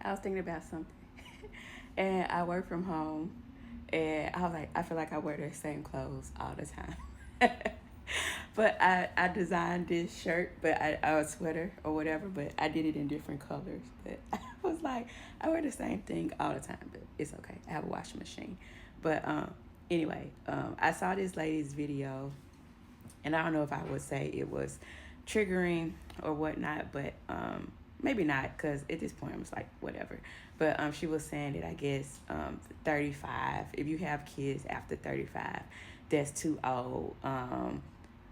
I was thinking about something, and I work from home, and I was like, I feel like I wear the same clothes all the time. But I designed this shirt, but a sweater or whatever, but I did it in different colors. But I was like, I wear the same thing all the time, but it's okay. I have a washing machine. But anyway, I saw this lady's video, and I don't know if I would say it was triggering or whatnot, but maybe not, because at this point I was like, whatever. But she was saying that I guess 35, if you have kids after 35, that's too old.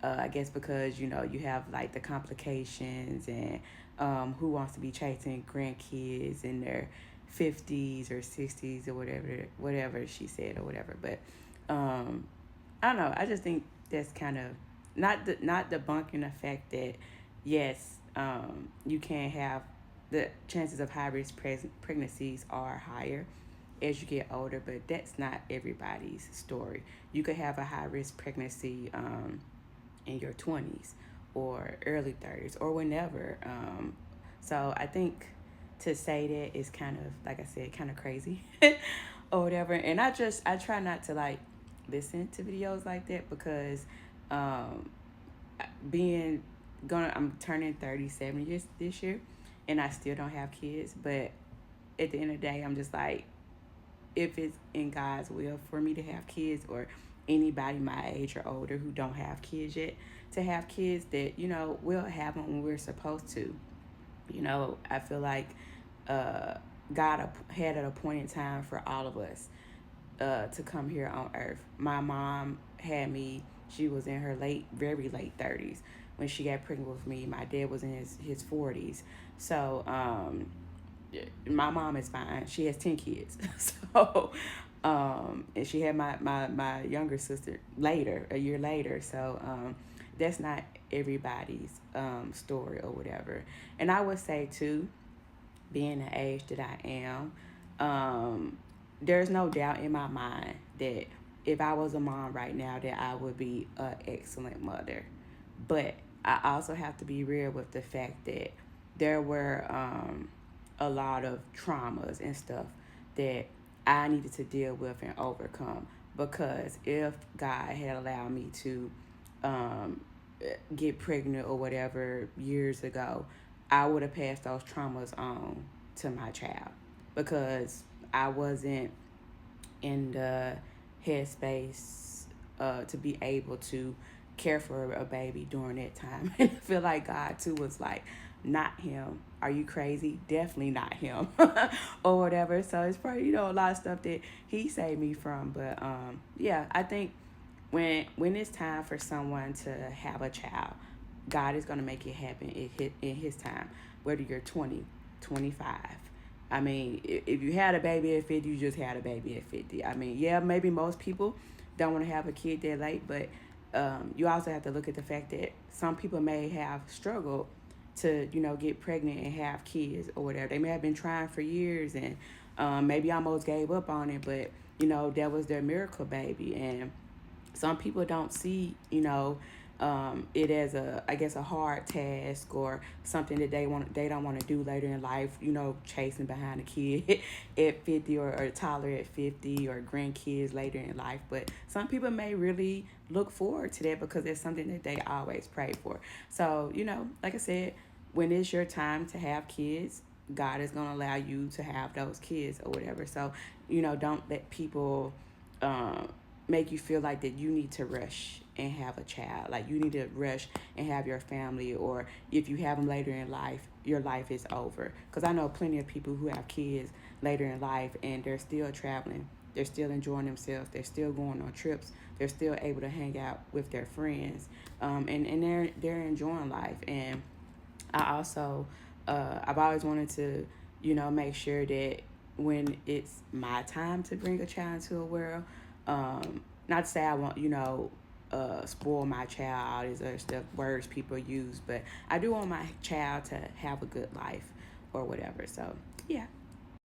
I guess because you have like the complications, and who wants to be chasing grandkids in their 50s or 60s or whatever she said or whatever. But I don't know. I just think that's kind of not debunking the fact that yes, you can have the chances of high risk pregnancies are higher as you get older, but that's not everybody's story. You could have a high risk pregnancy in your 20s or early 30s or whenever. So I think to say that is kind of, like I said, kind of crazy or whatever. And I try not to like listen to videos like that because um, being I'm turning 37 years this year, and I still don't have kids. But at the end of the day, I'm just like, if it's in God's will for me to have kids, or anybody my age or older who don't have kids yet to have kids, that we'll have them when we're supposed to. I feel like uh, God had an appointed time for all of us to come here on earth. My mom had me, she was in her very late 30s when she got pregnant with me. My dad was in his 40s. So, my mom is fine. She has 10 kids. So, and she had my younger sister later, a year later. So, that's not everybody's story or whatever. And I would say, too, being the age that I am, there's no doubt in my mind that if I was a mom right now, that I would be an excellent mother. But I also have to be real with the fact that there were a lot of traumas and stuff that I needed to deal with and overcome. Because if God had allowed me to um, get pregnant or whatever years ago, I would have passed those traumas on to my child, because I wasn't in the headspace to be able to care for a baby during that time. And I feel like God too was like, not him. Are you crazy? Definitely not him, or whatever. So it's probably a lot of stuff that he saved me from. But yeah, I think when it's time for someone to have a child, God is gonna make it happen in His time. Whether you're 20, 25. I mean, if you had a baby at 50, you just had a baby at 50. I mean, yeah, maybe most people don't want to have a kid that late, but you also have to look at the fact that some people may have struggled to, get pregnant and have kids or whatever. They may have been trying for years, and maybe almost gave up on it, but, that was their miracle baby. And some people don't see, it as I guess a hard task or something that they don't want to do later in life, chasing behind a kid at 50, or a toddler at 50, or grandkids later in life. But some people may really look forward to that because it's something that they always pray for. So, like I said, when it's your time to have kids, God is going to allow you to have those kids or whatever. So, don't let people um, make you feel like that you need to rush and have a child. Like you need to rush and have your family, or if you have them later in life, your life is over. Because I know plenty of people who have kids later in life and they're still traveling. They're still enjoying themselves. They're still going on trips. They're still able to hang out with their friends, and they're enjoying life. And I also, I've always wanted to, make sure that when it's my time to bring a child into a world, not to say I want, spoil my child, all these other stuff, words people use, but I do want my child to have a good life or whatever. So, yeah.